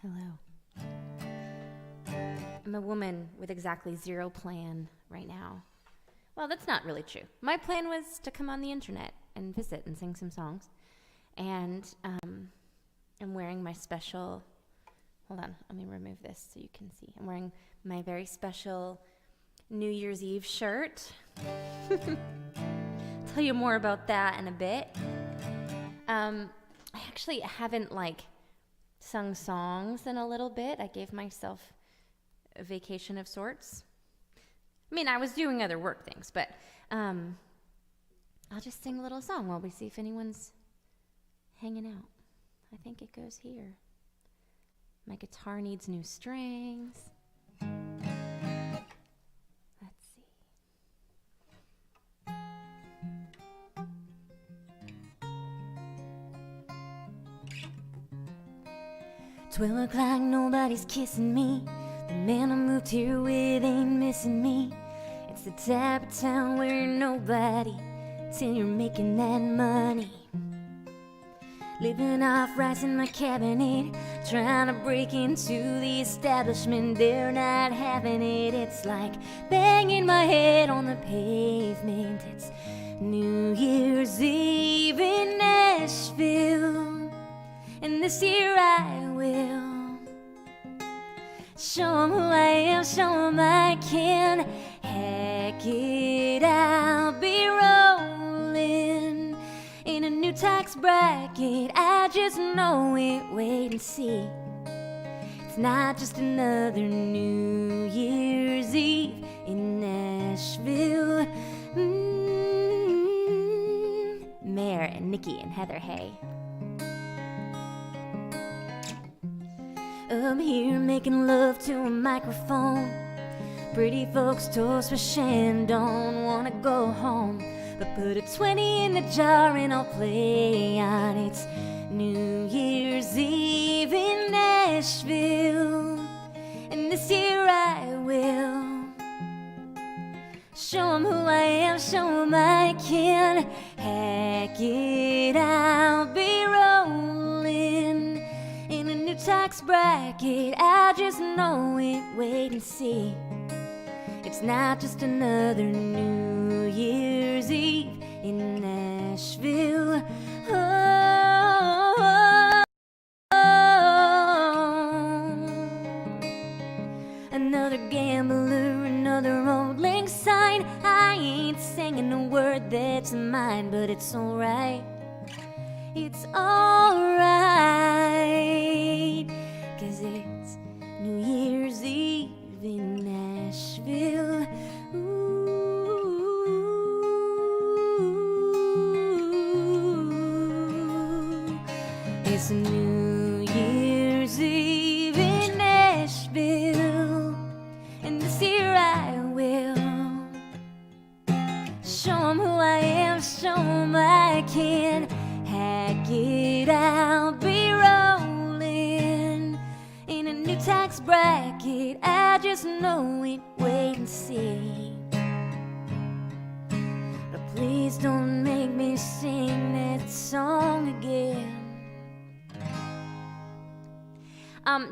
Hello. I'm a woman with exactly zero plan right now. Well, that's not really true. My plan was to come on the internet and visit and sing some songs. And I'm wearing my special. Hold on, let me remove this so you can see. I'm wearing my very special New Year's Eve shirt. Tell you more about that in a bit. I actually haven't sung songs in a little bit. I gave myself a vacation of sorts. I mean, I was doing other work things, but I'll just sing a little song while we see if anyone's hanging out. I think it goes here. My guitar needs new strings. Let's see. 12 o'clock, nobody's kissing me. The man I moved here with ain't missing me. It's the type of town where you're nobody till you're making that money. Living off rice in my cabinet, trying to break into the establishment. They're not having it. It's like banging my head on the pavement. It's New Year's Eve in Nashville, and this year I will show 'em who I am, show 'em I can hack it. I'll be rolling in a new tax bracket. I just know it, wait and see. It's not just another New Year's Eve in Nashville. Mayor and Nikki and Heather, hey. I'm here making love to a microphone. Pretty folks toast for Shandon, wanna go home. But put a 20 in the jar and I'll play on. It's New Year's Eve in Nashville, and this year I will show 'em who I am, show 'em I can hack it. I'll be rolling in a new tax bracket. I just know it, wait and see. It's not just another New Year's Eve in Nashville. Oh, another gambler, another old link sign. I ain't singing a word that's mine, but it's alright. It's alright, 'cause it's New Year's Eve in Nashville. Ooh, it's New Year's Eve in Nashville, and this year I will show 'em who I am, show 'em I can hack it. I'll be rolling in a new tax bracket. I just know it, wait and see. But please don't make me sing that song again.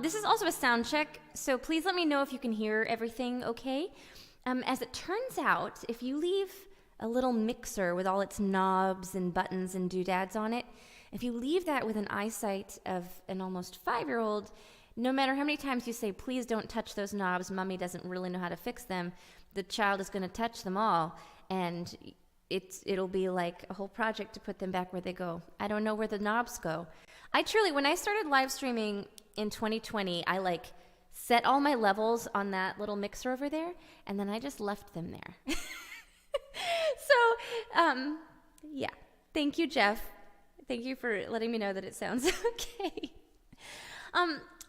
This is also a sound check, so please let me know if you can hear everything okay. As it turns out, if you leave a little mixer with all its knobs and buttons and doodads on it, if you leave that with an eyesight of an almost 5-year-old, no matter how many times you say, please don't touch those knobs, mommy doesn't really know how to fix them, the child is going to touch them all, and it'll be like a whole project to put them back where they go. I don't know where the knobs go. When I started live streaming in 2020, I set all my levels on that little mixer over there, and then I just left them there. So, yeah. Thank you, Jeff. Thank you for letting me know that it sounds okay.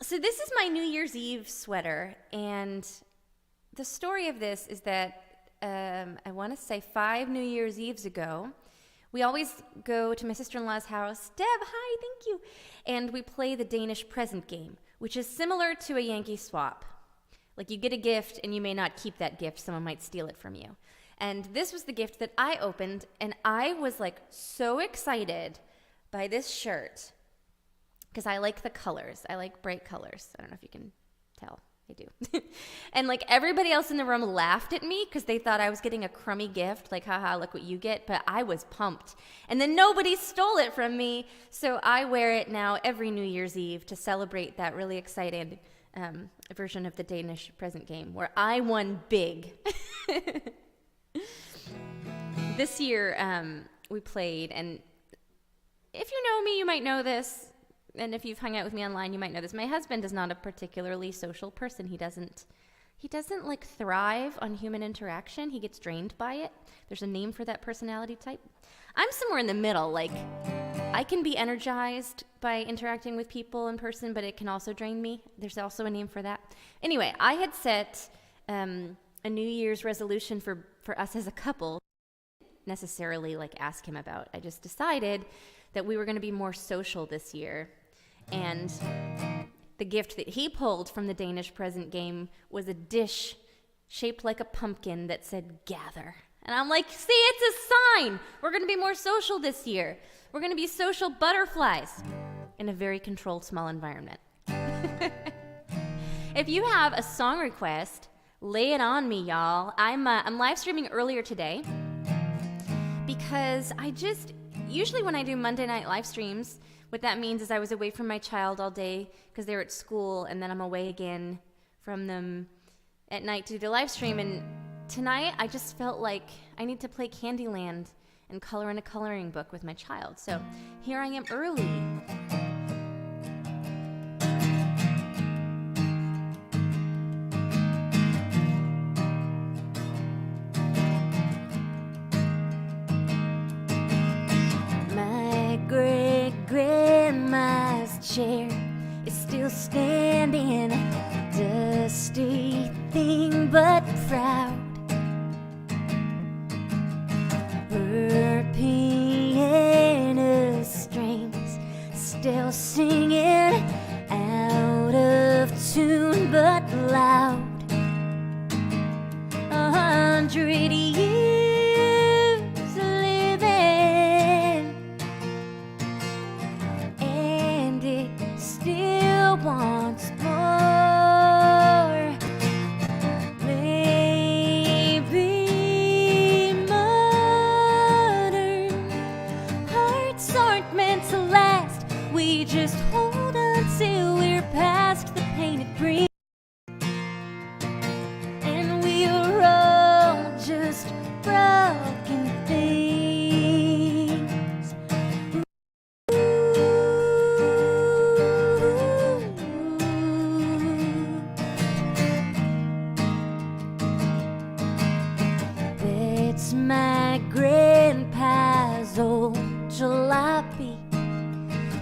So this is my New Year's Eve sweater, and the story of this is that I want to say 5 New Year's Eves ago, we always go to my sister-in-law's house. Deb, hi, thank you. And we play the Danish present game, which is similar to a Yankee swap. You get a gift, and you may not keep that gift. Someone might steal it from you. And this was the gift that I opened, and I was so excited by this shirt. because I like the colors. I like bright colors. I don't know if you can tell. I do. And like everybody else in the room laughed at me because they thought I was getting a crummy gift, like, haha, look what you get. But I was pumped. And then nobody stole it from me. So I wear it now every New Year's Eve to celebrate that really exciting version of the Danish present game where I won big. This year we played, and if you know me, you might know this. And if you've hung out with me online, you might know this. My husband is not a particularly social person. He doesn't like thrive on human interaction. He gets drained by it. There's a name for that personality type. I'm somewhere in the middle. Like, I can be energized by interacting with people in person, but it can also drain me. There's also a name for that. Anyway, I had set a New Year's resolution for us as a couple. Necessarily like ask him about. I just decided that we were going to be more social this year. And the gift that he pulled from the Danish present game was a dish shaped like a pumpkin that said gather. And I'm like, see, it's a sign. We're going to be more social this year. We're going to be social butterflies in a very controlled small environment. If you have a song request, lay it on me, y'all. I'm live streaming earlier today because usually when I do Monday night live streams, what that means is I was away from my child all day because they're at school, and then I'm away again from them at night to do the live stream. And tonight I just felt like I need to play Candyland and color in a coloring book with my child. So here I am early. Grandma's chair is still standing, dusty thing but proud. Her piano strings still singing, out of tune but loud. 100 years living, and it still wants more. Maybe modern hearts aren't meant to last. We just hold on till we're past the painted green. And we are all just broken things. It's my grandpa's old jalopy.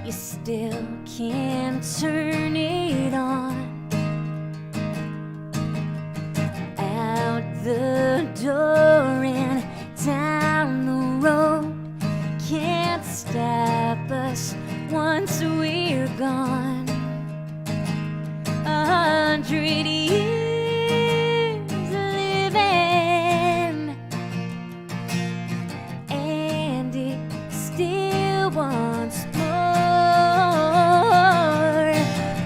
You still can't turn it on. Out the door and down the road, can't stop us once we're gone. 100 years living, and it still wants more.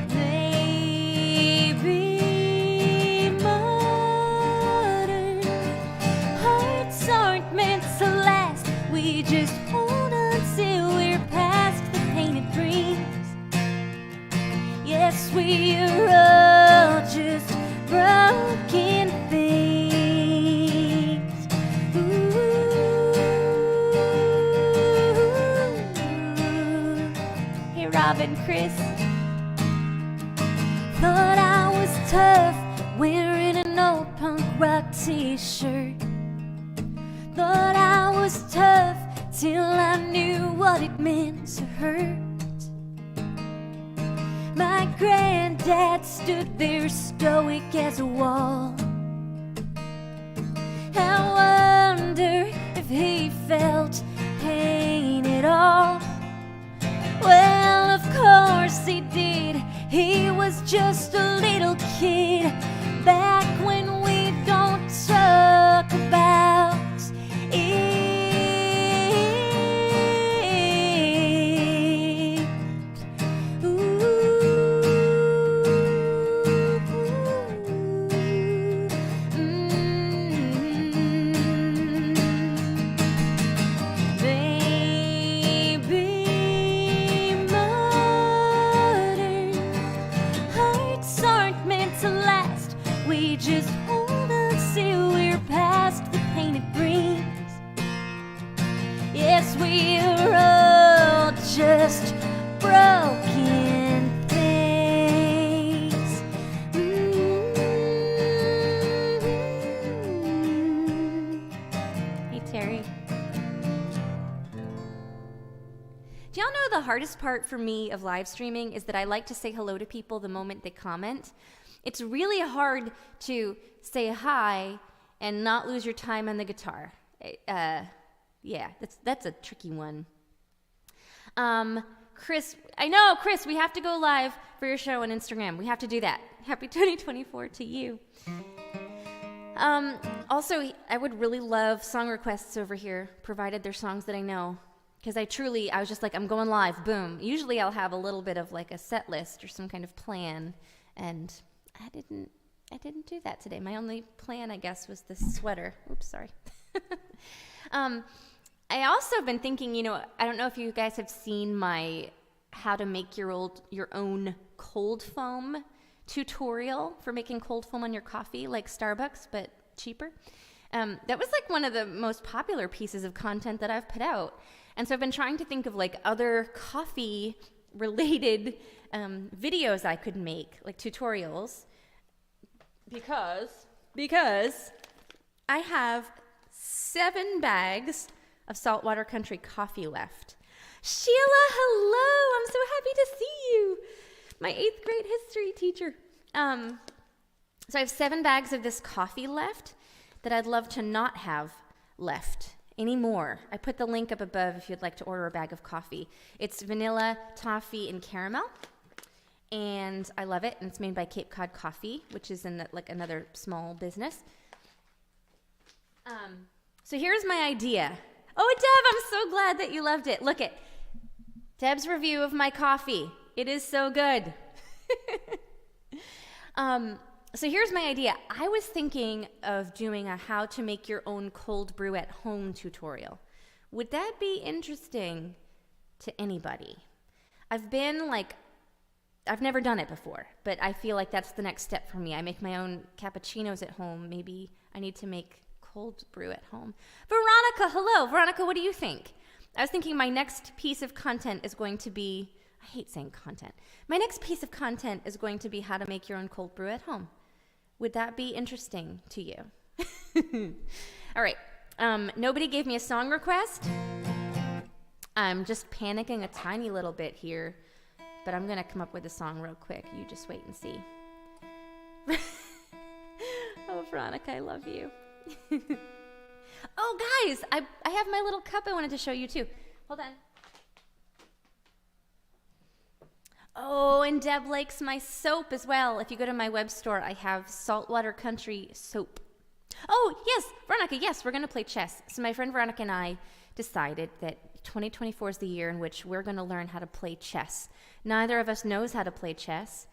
Maybe modern hearts aren't meant to last. We just hold on till we're past the painted dreams. Yes, we are all just broken things. Ooh. Hey, Robin, Chris. Thought I was tough wearing an old punk rock t-shirt. Thought I was tough till I knew what it meant to hurt. My granddad stood there stoic as a wall. I wonder if he felt pain at all. Well, of course he did. He was just a little kid back when we don't talk about it. Ooh. hardest part for me of live streaming is that I like to say hello to people the moment they comment. It's really hard to say hi and not lose your time on the guitar. Yeah, that's a tricky one. Chris, Chris, we have to go live for your show on Instagram. We have to do that. Happy 2024 to you. Also, I would really love song requests over here, provided they're songs that I know. Because I was just like, I'm going live, boom. Usually I'll have a little bit of like a set list or some kind of plan, and I didn't do that today. My only plan, I guess, was this sweater. Oops, sorry. I also have been thinking, I don't know if you guys have seen my how to make your own cold foam tutorial for making cold foam on your coffee, like Starbucks, but cheaper. That was like one of the most popular pieces of content that I've put out. And so I've been trying to think of like other coffee related videos I could make, like tutorials, because I have 7 bags of Saltwater Country coffee left. Sheila, hello! I'm so happy to see you. My 8th grade history teacher. So I have 7 bags of this coffee left that I'd love to not have left anymore. I put the link up above if you'd like to order a bag of coffee. It's vanilla, toffee, and caramel. And I love it. And it's made by Cape Cod Coffee, which is in another small business. So here's my idea. Oh, Deb, I'm so glad that you loved it. Look at Deb's review of my coffee. It is so good. So here's my idea. I was thinking of doing a how to make your own cold brew at home tutorial. Would that be interesting to anybody? I've never done it before, but I feel like that's the next step for me. I make my own cappuccinos at home. Maybe I need to make cold brew at home. Veronica, hello. Veronica, what do you think? I was thinking my next piece of content is going to be, I hate saying content. My next piece of content is going to be how to make your own cold brew at home. Would that be interesting to you? All right. Nobody gave me a song request. I'm just panicking a tiny little bit here, but I'm going to come up with a song real quick. You just wait and see. Oh, Veronica, I love you. Oh, guys, I have my little cup I wanted to show you, too. Hold on. Oh, and Deb likes my soap as well. If you go to my web store, I have Saltwater Country soap. Oh, yes, Veronica, yes, we're going to play chess. So my friend Veronica and I decided that 2024 is the year in which we're going to learn how to play chess. Neither of us knows how to play chess.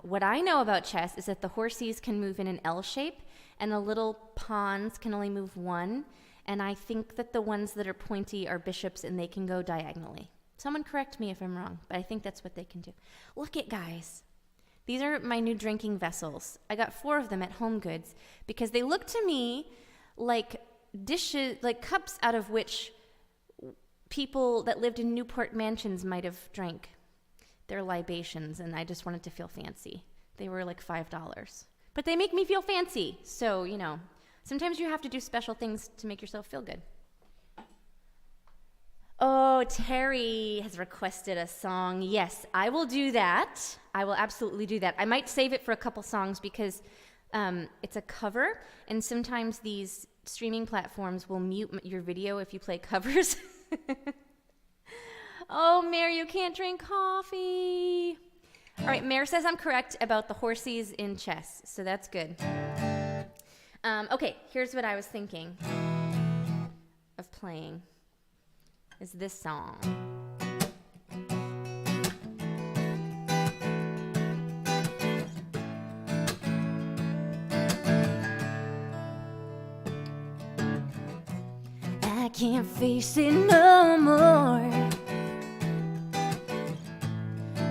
What I know about chess is that the horses can move in an L shape, and the little pawns can only move one. And I think that the ones that are pointy are bishops, and they can go diagonally. Someone correct me if I'm wrong, but I think that's what they can do. Look it, guys. These are my new drinking vessels. I got 4 of them at Home Goods because they look to me like dishes, like cups out of which people that lived in Newport mansions might have drank their libations, and I just wanted to feel fancy. They were like $5. But they make me feel fancy. So, sometimes you have to do special things to make yourself feel good. Oh, Terry has requested a song. Yes, I will do that. I will absolutely do that. I might save it for a couple songs because it's a cover, and sometimes these streaming platforms will mute your video if you play covers. Oh, Mare, you can't drink coffee. All right, Mare says I'm correct about the horses in chess, so that's good. Okay, here's what I was thinking of playing. Is this song. I can't face it no more.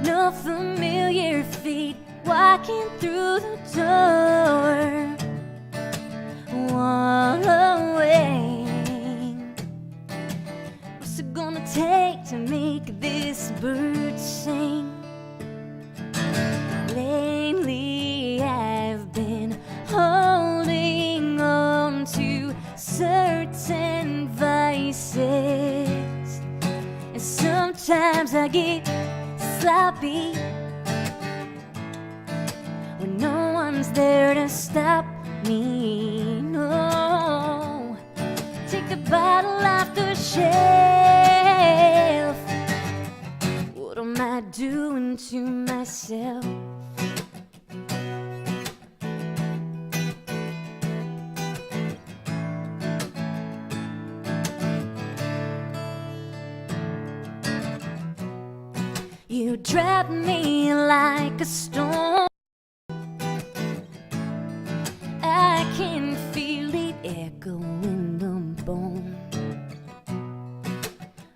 No familiar feet walking through the door. Wallowing. What's it gonna take to make this bird sing? Lately I've been holding on to certain vices, and sometimes I sloppy when no one's there to stop me. No, take the bottle off the shelf. What am I doing to myself? You drop me like a stone. I can feel it echo in the bone.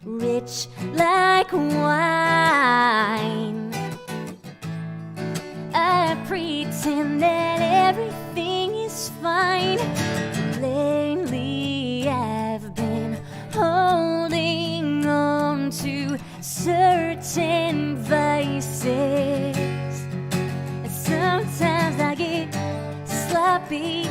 Rich like wine, I pretend that everything is fine. Lately I've been holding on to certain vices. And sometimes I get sloppy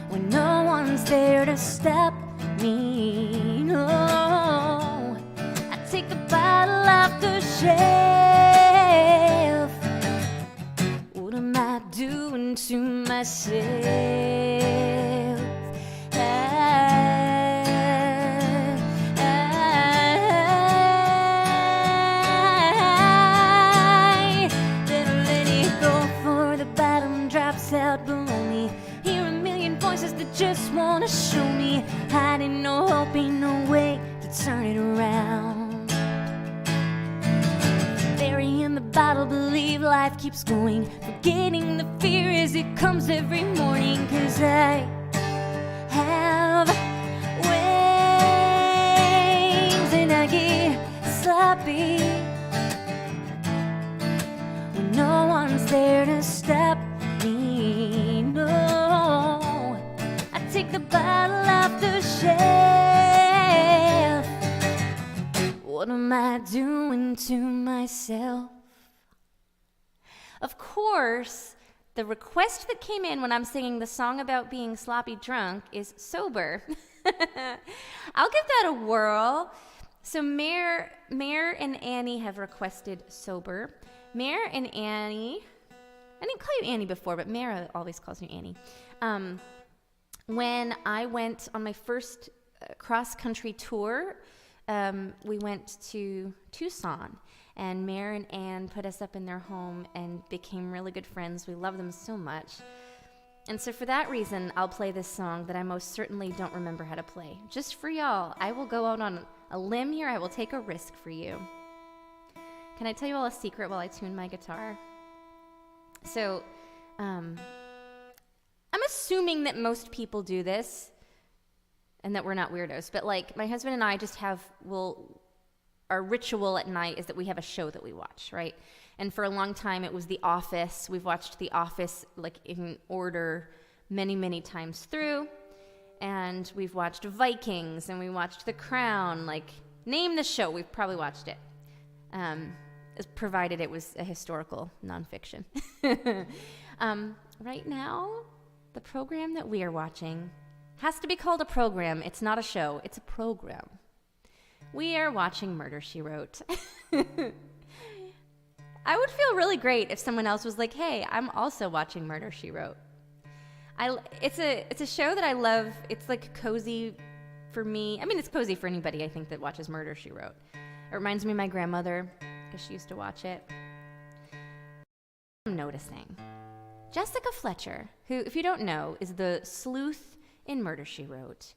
when no one's there to stop me. No, I take the bottle off the shelf. What am I doing to myself? Out below me, hear a million voices that just wanna show me hiding, no hope, ain't no way to turn it around. Burying the bottle, believe life keeps going, forgetting the fear as it comes every morning. 'Cause I have wings and I get sloppy when no one's there to stop me. No, I take the bottle off the shelf. What am I doing to myself? Of course, the request that came in when I'm singing the song about being sloppy drunk is sober. I'll give that a whirl. So Mayor and Annie have requested sober. Mayor and Annie, I didn't call you Annie before, but Mara always calls me Annie. When I went on my first cross-country tour, we went to Tucson, and Mare and Ann put us up in their home and became really good friends. We love them so much. And so for that reason, I'll play this song that I most certainly don't remember how to play. Just for y'all, I will go out on a limb here. I will take a risk for you. Can I tell you all a secret while I tune my guitar? So, I'm assuming that most people do this and that we're not weirdos, but like my husband and I just our ritual at night is that we have a show that we watch, right? And for a long time it was The Office. We've watched The Office like in order many, many times through. And we've watched Vikings and we watched The Crown. Like, name the show, we've probably watched it. Provided it was a historical nonfiction. Right now, the program that we are watching has to be called a program. It's not a show, it's a program. We are watching Murder, She Wrote. I would feel really great if someone else was like, hey, I'm also watching Murder, She Wrote. It's a show that I love. It's like cozy for me. I mean, it's cozy for anybody, I think, that watches Murder, She Wrote. It reminds me of my grandmother, because she used to watch it. I'm noticing Jessica Fletcher, who, if you don't know, is the sleuth in Murder, She Wrote.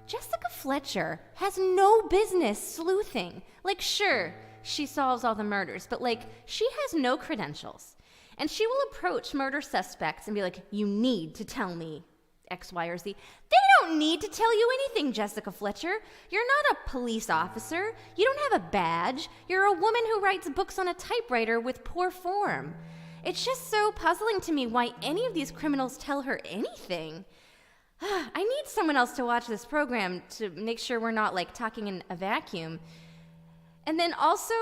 Jessica Fletcher has no business sleuthing. Like, sure, she solves all the murders, but like, she has no credentials. And she will approach murder suspects and be like, you need to tell me X, Y, or Z. They don't need to tell you anything, Jessica Fletcher. You're not a police officer. You don't have a badge. You're a woman who writes books on a typewriter with poor form. It's just so puzzling to me why any of these criminals tell her anything. I need someone else to watch this program to make sure we're not like talking in a vacuum. And then also,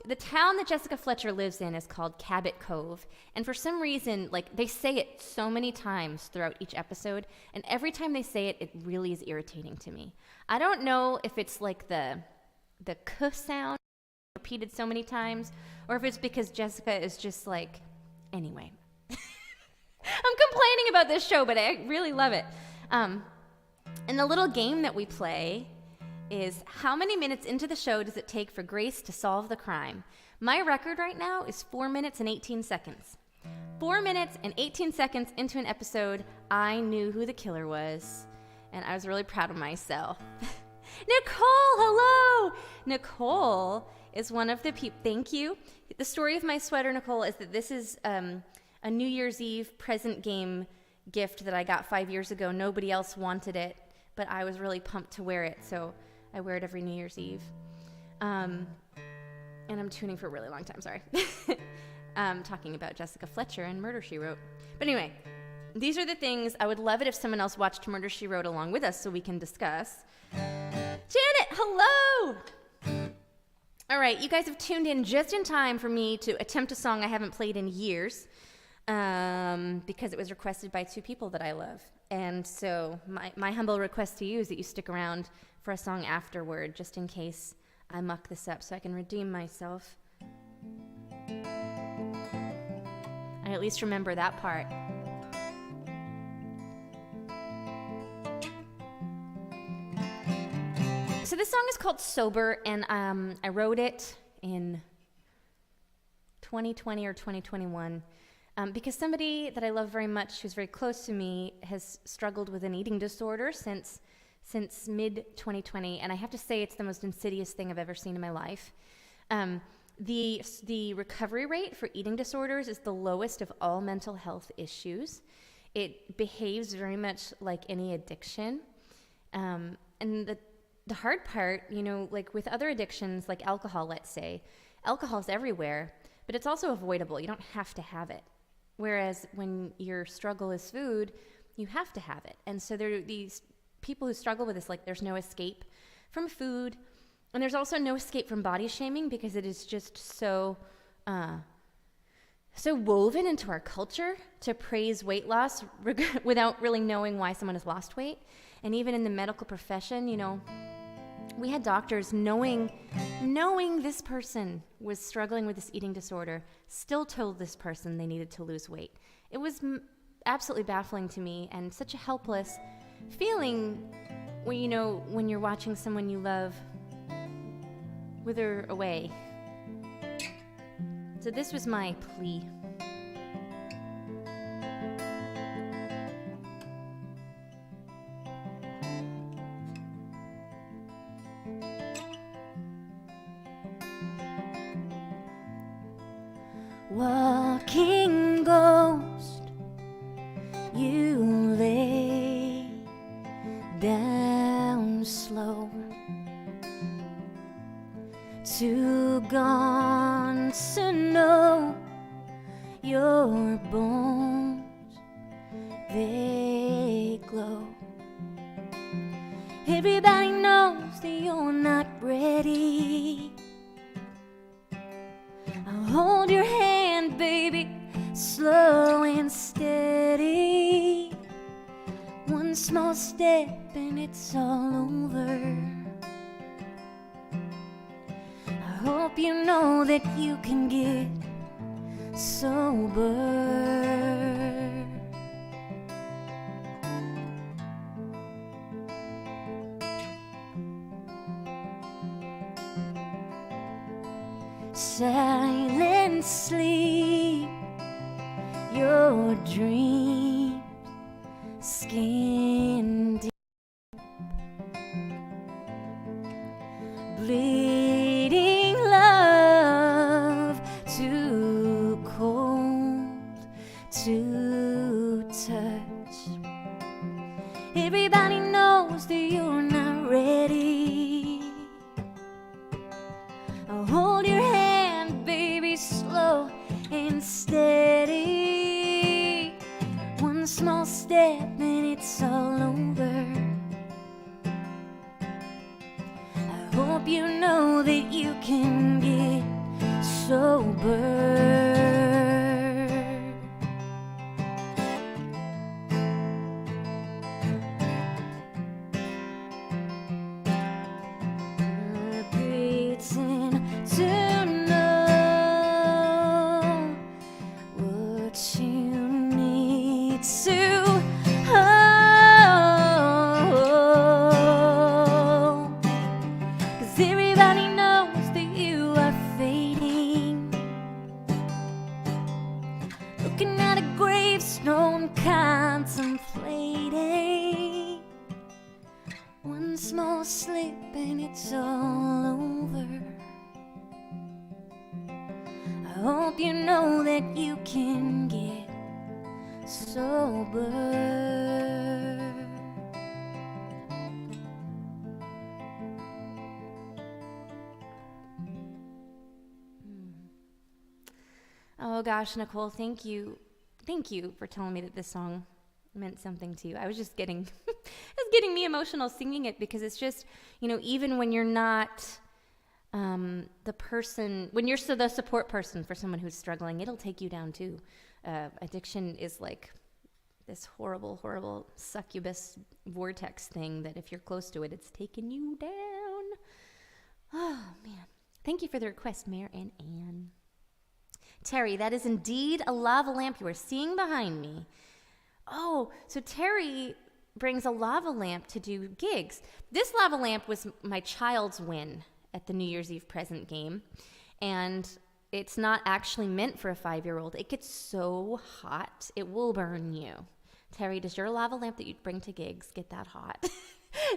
the town that Jessica Fletcher lives in is called Cabot Cove. And for some reason, like, they say it so many times throughout each episode, and every time they say it, it really is irritating to me. I don't know if it's like the k sound repeated so many times, or if it's because Jessica is just like, anyway. I'm complaining about this show, but I really love it. And the little game that we play is, how many minutes into the show does it take for Grace to solve the crime? My record right now is 4 minutes and 18 seconds. 4 minutes and 18 seconds into an episode, I knew who the killer was, and I was really proud of myself. Nicole, hello! Nicole is one of the people, thank you. The story of my sweater, Nicole, is that this is a New Year's Eve present game gift that I got 5 years ago. Nobody else wanted it, but I was really pumped to wear it, so I wear it every New Year's Eve. And I'm tuning for a really long time, sorry. Talking about Jessica Fletcher and Murder, She Wrote. But anyway, these are the things. I would love it if someone else watched Murder, She Wrote along with us so we can discuss. Janet, hello! All right, you guys have tuned in just in time for me to attempt a song I haven't played in years, because it was requested by 2 people that I love. And so my humble request to you is that you stick around for a song afterward, just in case I muck this up, so I can redeem myself. I at least remember that part. So this song is called Sober, and I wrote it in 2020 or 2021 because somebody that I love very much, who's very close to me, has struggled with an eating disorder since mid-2020, and I have to say it's the most insidious thing I've ever seen in my life. The recovery rate for eating disorders is the lowest of all mental health issues. It behaves very much like any addiction. And the hard part, like with other addictions, like alcohol, let's say, alcohol's everywhere, but it's also avoidable. You don't have to have it. Whereas when your struggle is food, you have to have it. And so there are these people who struggle with this, like there's no escape from food. And there's also no escape from body shaming because it is just so woven into our culture to praise weight loss without really knowing why someone has lost weight. And even in the medical profession, we had doctors knowing this person was struggling with this eating disorder, still told this person they needed to lose weight. It was absolutely baffling to me, and such a helpless feeling when you're watching someone you love wither away. So this was my plea. Walking ghost, you lay down slow, too gone to know your bones, they glow. Everybody knows that you're not ready. I'll hold your hand, baby, slow and steady. One small step and it's all over. I hope you know that you can get sober. Silent sleep, your dreams skin deep, bleeding love, too cold to touch. Everybody knows that you're not ready. I'll hold your hand, baby, slow and steady. One small step and it's all over. I hope you know that you can get sober. Pretend to I'm contemplating one small slip and it's all over. I hope you know that you can get sober. Oh gosh, Nicole, thank you. Thank you for telling me that this song meant something to you. I was just getting, it's getting me emotional singing it, because it's just, you know, even when you're not the person, when you're the support person for someone who's struggling, it'll take you down too. Addiction is like this horrible, horrible succubus vortex thing that if you're close to it, it's taking you down. Oh man. Thank you for the request, Mayor and Anne. Terry, that is indeed a lava lamp you are seeing behind me. Oh, so Terry brings a lava lamp to do gigs. This lava lamp was my child's win at the New Year's Eve present game, and it's not actually meant for a 5-year-old. It gets so hot, it will burn you. Terry, does your lava lamp that you bring to gigs get that hot?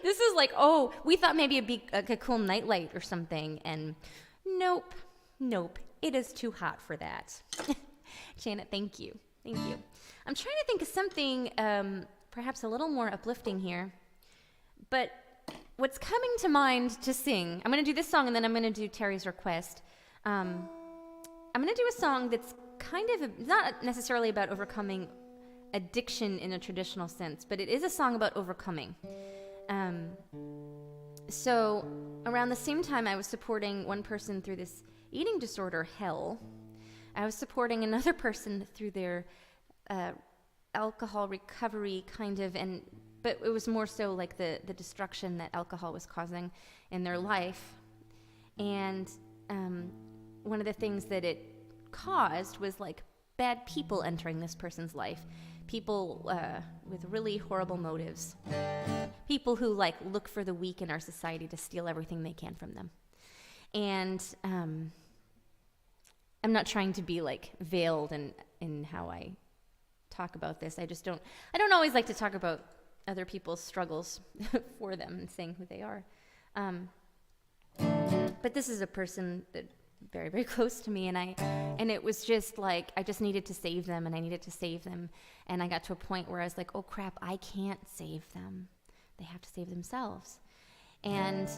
This is like, oh, we thought maybe it'd be like a cool nightlight or something, and nope. It is too hot for that. Janet, thank you. I'm trying to think of something perhaps a little more uplifting here. But what's coming to mind to sing, I'm going to do this song and then I'm going to do Terry's request. I'm going to do a song that's kind of not necessarily about overcoming addiction in a traditional sense, but it is a song about overcoming. So around the same time I was supporting one person through this eating disorder hell, I was supporting another person through their alcohol recovery kind of, but it was more so like the destruction that alcohol was causing in their life. And one of the things that it caused was like bad people entering this person's life. People with really horrible motives. People who like look for the weak in our society to steal everything they can from them. And I'm not trying to be like veiled in how I talk about this. I don't always like to talk about other people's struggles for them and saying who they are. But this is a person that very, very close to me, and it was just like I just needed to save them, and I needed to save them, and I got to a point where I was like, oh crap, I can't save them. They have to save themselves. And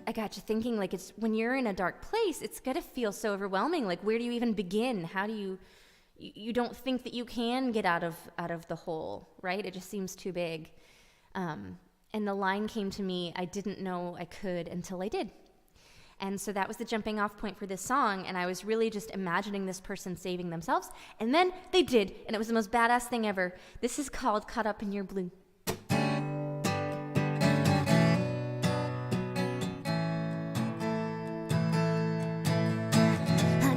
I got to thinking, like, it's when you're in a dark place, it's gonna feel so overwhelming. Like, where do you even begin? How do you don't think that you can get out of the hole, right? It just seems too big. And the line came to me, I didn't know I could until I did. And so that was the jumping off point for this song, and I was really just imagining this person saving themselves, and then they did, and it was the most badass thing ever. This is called Caught Up in Your Blue. I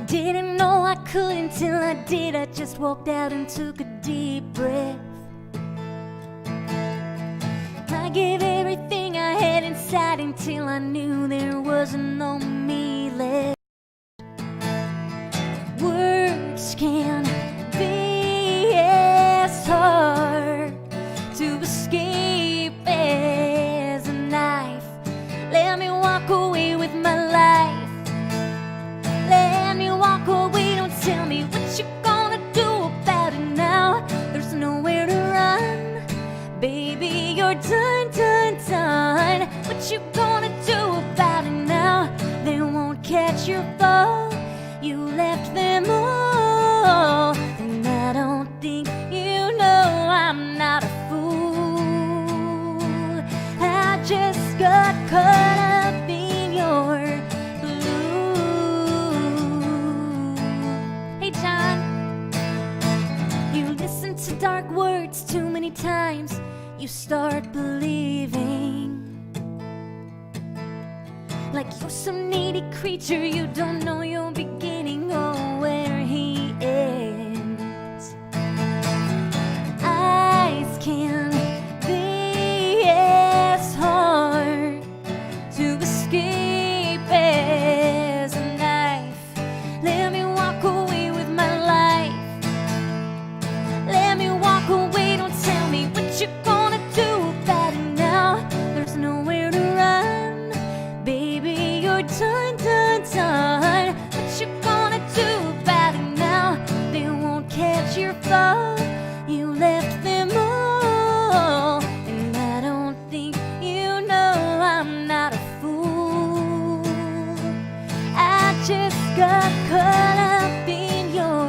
didn't know I could until I did. I just walked out and took a deep breath. I gave everything I had inside until I knew there wasn't no me left. Words can be as hard to escape as a knife. Let me walk away with my life. Let me walk away, don't tell me what you're gonna do about it now. There's nowhere to run, baby, you're done, done, done. What you gonna do about it now? They won't catch your fall, you left them all. And I don't think you know I'm not a fool. I just got caught up in your blue. Hey John, you listen to dark words too many times, you start believing like you're some needy creature, you don't know your beginning or where he ends. Eyes can be as hard to escape as a knife. Let me walk away with my life. Let me just got caught up in your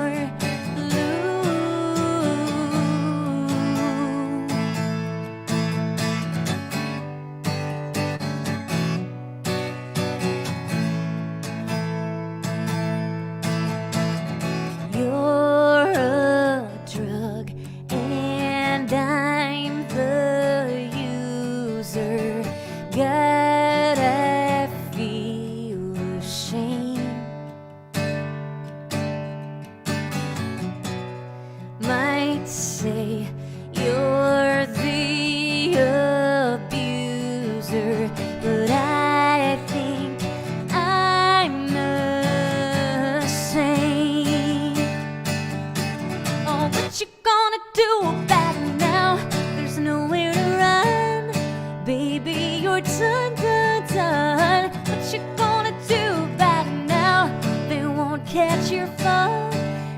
You're a drug and I'm the user. God, I feel ashamed. Might say you're the abuser, but I think I'm the same. Oh, what you gonna do about it now? There's nowhere to run, baby, you're done, done, done. What you gonna do about it now? They won't catch your fall,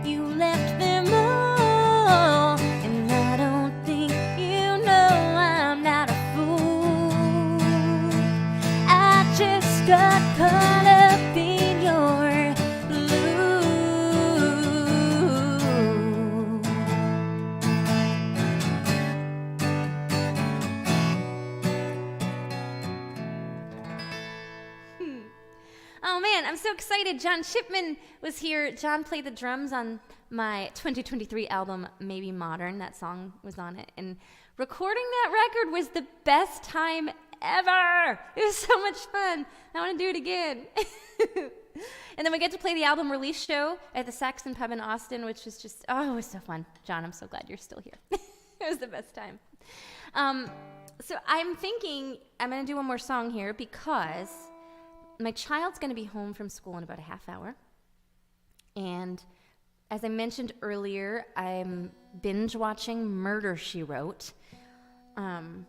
you left them all. And I don't think you know I'm not a fool. I just got caught up in your blue. Oh man, I'm so excited. John Shipman was here. John played the drums on my 2023 album, Maybe Modern. That song was on it. And recording that record was the best time ever. It was so much fun. I want to do it again. And then we get to play the album release show at the Saxon Pub in Austin, which was just, oh, it was so fun. John, I'm so glad you're still here. It was the best time. So I'm thinking I'm going to do one more song here because my child's going to be home from school in about a half hour. And as I mentioned earlier, I'm binge watching Murder, She Wrote. And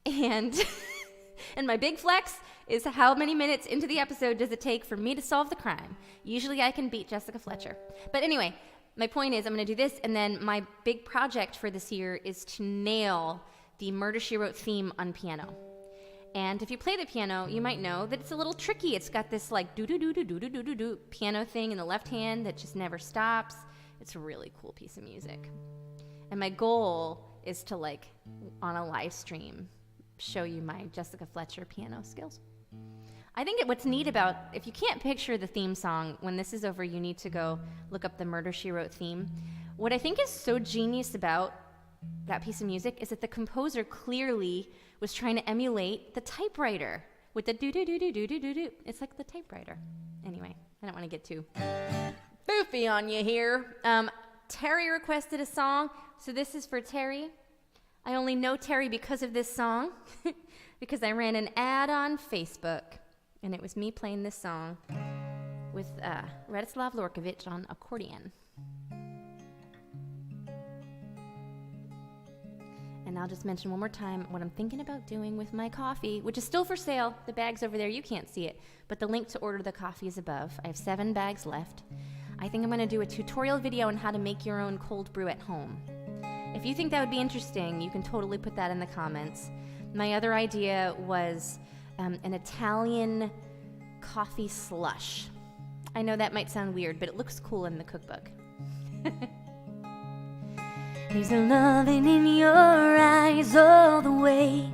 and my big flex is how many minutes into the episode does it take for me to solve the crime. Usually I can beat Jessica Fletcher. But anyway, my point is I'm going to do this, and then my big project for this year is to nail the Murder, She Wrote theme on piano. And if you play the piano, you might know that it's a little tricky. It's got this like do-do-do-do-do-do-do-do piano thing in the left hand that just never stops. It's a really cool piece of music. And my goal is to, like, on a live stream, show you my Jessica Fletcher piano skills. I think what's neat about, if you can't picture the theme song, when this is over, you need to go look up the Murder, She Wrote theme. What I think is so genius about that piece of music is that the composer clearly was trying to emulate the typewriter with the do-do-do-do-do-do-do-do. It's like the typewriter. Anyway, I don't want to get too foofy on you here. Terry requested a song, so this is for Terry. I only know Terry because of this song, because I ran an ad on Facebook, and it was me playing this song with Radislav Lorkovich on accordion. And I'll just mention one more time what I'm thinking about doing with my coffee, which is still for sale. The bag's over there. You can't see it, but the link to order the coffee is above. I have 7 bags left. I think I'm going to do a tutorial video on how to make your own cold brew at home. If you think that would be interesting, you can totally put that in the comments. My other idea was an Italian coffee slush. I know that might sound weird, but it looks cool in the cookbook. There's a loving in your eyes all the way.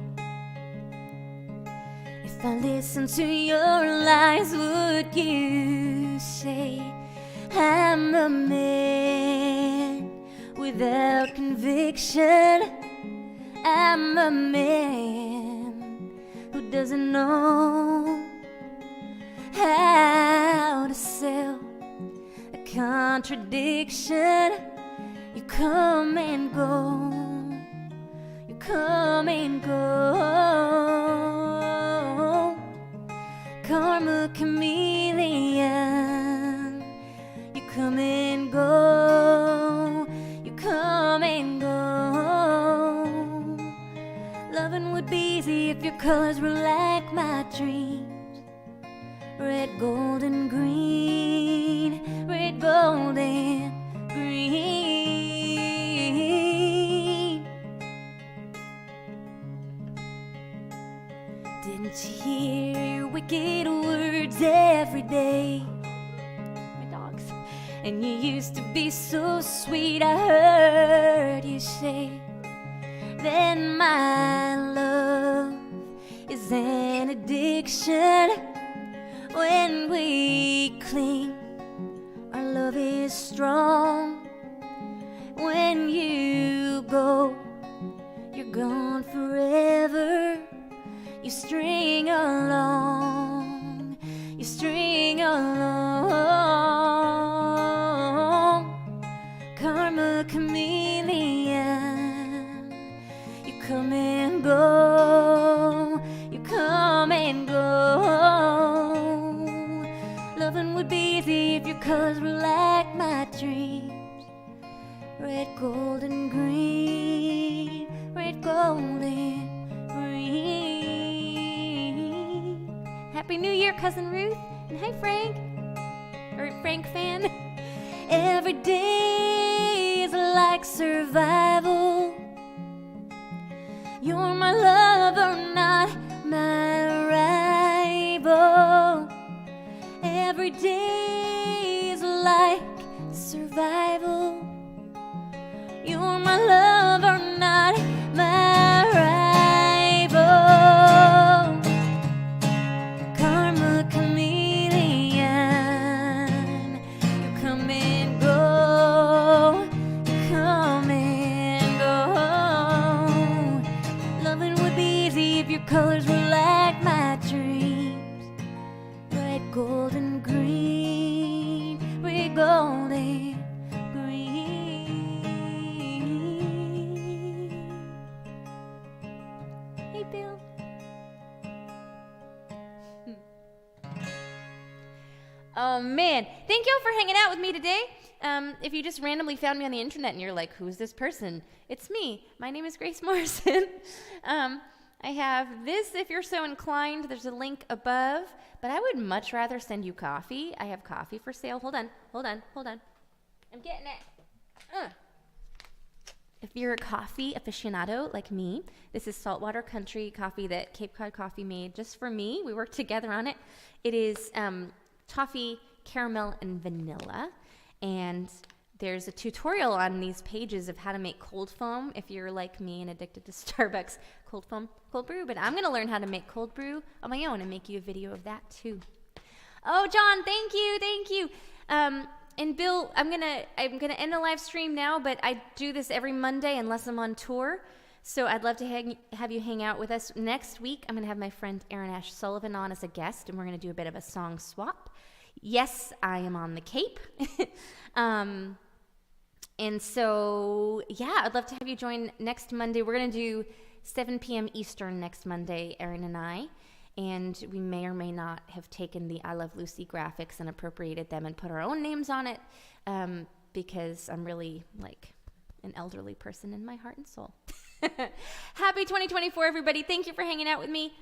If I listen to your lies, would you say I'm a man without conviction? I'm a man who doesn't know how to sell a contradiction. You come and go, you come and go, karma chameleon. You come and go, you come and go. Loving would be easy if your colors were like my dreams. Red, gold, and green, red, gold, and green. Didn't you hear your wicked words every day? And you used to be so sweet, I heard you say. Then my love is an addiction. When we cling, our love is strong. When you go, you're gone forever. You string along, you string along. Karma chameleon, you come and go, you come and go. Loving would be easy if your colors were like my dreams. Red, gold, and green, red, gold, and green. Happy New Year, Cousin Ruth, and hi, Frank, or Frank fan. Every day is like survival. You're my lover, not my rival. Every day is like survival. You're my lover, not my rival. Karma chameleon, you come and go, you come and go. Loving would be easy if your colors were like my dreams. Red, gold, and green, red, gold, and Bill. Oh man, thank y'all for hanging out with me today. If you just randomly found me on the internet and you're like, who's this person? It's me. My name is Grace Morrison. I have this if you're so inclined. There's a link above, but I would much rather send you coffee. I have coffee for sale. Hold on. I'm getting it. If you're a coffee aficionado like me, this is Saltwater Country coffee that Cape Cod Coffee made just for me. We worked together on it. It is toffee, caramel, and vanilla. And there's a tutorial on these pages of how to make cold foam if you're like me and addicted to Starbucks cold foam, cold brew. But I'm going to learn how to make cold brew on my own and make you a video of that too. Oh, John, thank you. And Bill, I'm gonna end the live stream now, but I do this every Monday unless I'm on tour. So I'd love to have you hang out with us next week. I'm gonna have my friend Erin Ash Sullivan on as a guest, and we're gonna do a bit of a song swap. Yes, I am on the Cape. And so, yeah, I'd love to have you join next Monday. We're gonna do 7 p.m. Eastern next Monday, Erin and I. And we may or may not have taken the I Love Lucy graphics and appropriated them and put our own names on it because I'm really like an elderly person in my heart and soul. Happy 2024, everybody. Thank you for hanging out with me.